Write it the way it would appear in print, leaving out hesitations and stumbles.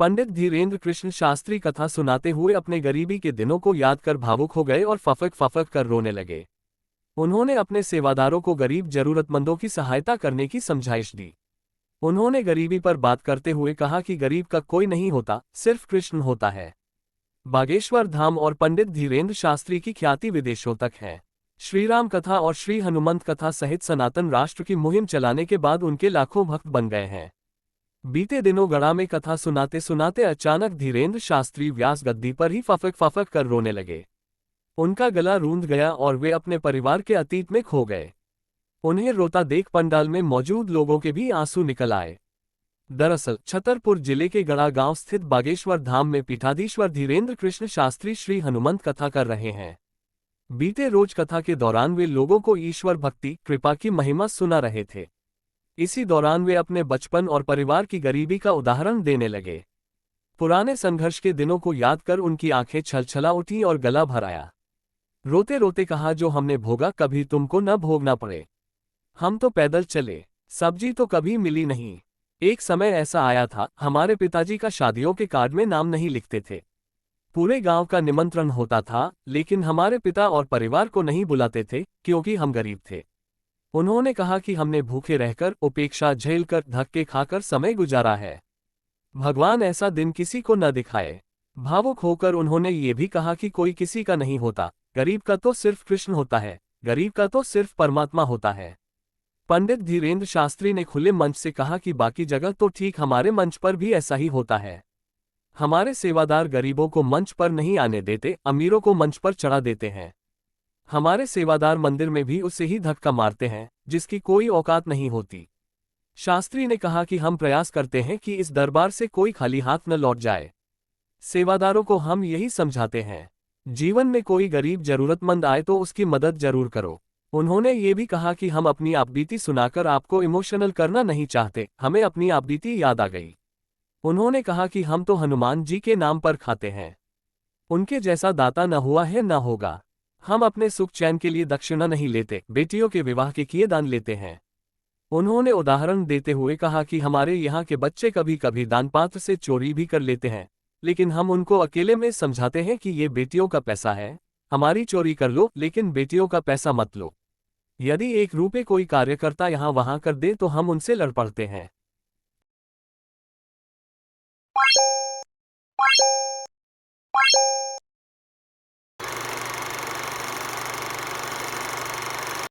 पंडित धीरेन्द्र कृष्ण शास्त्री कथा सुनाते हुए अपने गरीबी के दिनों को याद कर भावुक हो गए और फफक फफक कर रोने लगे। उन्होंने अपने सेवादारों को गरीब जरूरतमंदों की सहायता करने की समझाइश दी। उन्होंने गरीबी पर बात करते हुए कहा कि गरीब का कोई नहीं होता, सिर्फ कृष्ण होता है। बागेश्वर धाम और पंडित धीरेन्द्र शास्त्री की ख्याति विदेशों तक है। श्री राम कथा और श्री हनुमंत कथा सहित सनातन राष्ट्र की मुहिम चलाने के बाद उनके लाखों भक्त बन गए हैं। बीते दिनों गड़ा में कथा सुनाते सुनाते अचानक धीरेन्द्र शास्त्री व्यास गद्दी पर ही फफक फफक कर रोने लगे। उनका गला रूंध गया और वे अपने परिवार के अतीत में खो गए। उन्हें रोता देख पंडाल में मौजूद लोगों के भी आंसू निकल आए। दरअसल छतरपुर जिले के गड़ा गांव स्थित बागेश्वर धाम में पीठाधीश्वर धीरेन्द्र कृष्ण शास्त्री श्री हनुमंत कथा कर रहे हैं। बीते रोज कथा के दौरान वे लोगों को ईश्वर भक्ति कृपा की महिमा सुना रहे थे। इसी दौरान वे अपने बचपन और परिवार की गरीबी का उदाहरण देने लगे। पुराने संघर्ष के दिनों को याद कर उनकी आंखें छलछला उठी और गला भर आया। रोते रोते कहा, जो हमने भोगा कभी तुमको न भोगना पड़े। हम तो पैदल चले, सब्जी तो कभी मिली नहीं। एक समय ऐसा आया था, हमारे पिताजी का शादियों के कार्ड में नाम नहीं लिखते थे। पूरे गांव का निमंत्रण होता था, लेकिन हमारे पिता और परिवार को नहीं बुलाते थे क्योंकि हम गरीब थे। उन्होंने कहा कि हमने भूखे रहकर, उपेक्षा झेलकर, धक्के खाकर समय गुजारा है। भगवान ऐसा दिन किसी को न दिखाए। भावुक होकर उन्होंने ये भी कहा कि कोई किसी का नहीं होता, गरीब का तो सिर्फ कृष्ण होता है, गरीब का तो सिर्फ परमात्मा होता है। पंडित धीरेन्द्र शास्त्री ने खुले मंच से कहा कि बाकी जगह तो ठीक, हमारे मंच पर भी ऐसा ही होता है। हमारे सेवादार गरीबों को मंच पर नहीं आने देते, अमीरों को मंच पर चढ़ा देते हैं। हमारे सेवादार मंदिर में भी उसे ही धक्का मारते हैं जिसकी कोई औकात नहीं होती। शास्त्री ने कहा कि हम प्रयास करते हैं कि इस दरबार से कोई खाली हाथ न लौट जाए। सेवादारों को हम यही समझाते हैं, जीवन में कोई गरीब जरूरतमंद आए तो उसकी मदद जरूर करो। उन्होंने ये भी कहा कि हम अपनी आपबीती सुनाकर आपको इमोशनल करना नहीं चाहते, हमें अपनी आपबीती याद आ गई। उन्होंने कहा कि हम तो हनुमान जी के नाम पर खाते हैं, उनके जैसा दाता न हुआ है न होगा। हम अपने सुख चैन के लिए दक्षिणा नहीं लेते, बेटियों के विवाह के किए दान लेते हैं। उन्होंने उदाहरण देते हुए कहा कि हमारे यहाँ के बच्चे कभी कभी दान पात्र से चोरी भी कर लेते हैं, लेकिन हम उनको अकेले में समझाते हैं कि ये बेटियों का पैसा है, हमारी चोरी कर लो लेकिन बेटियों का पैसा मत लो। यदि एक रुपये कोई कार्यकर्ता यहाँ वहाँ कर दे तो हम उनसे लड़ पड़ते हैं।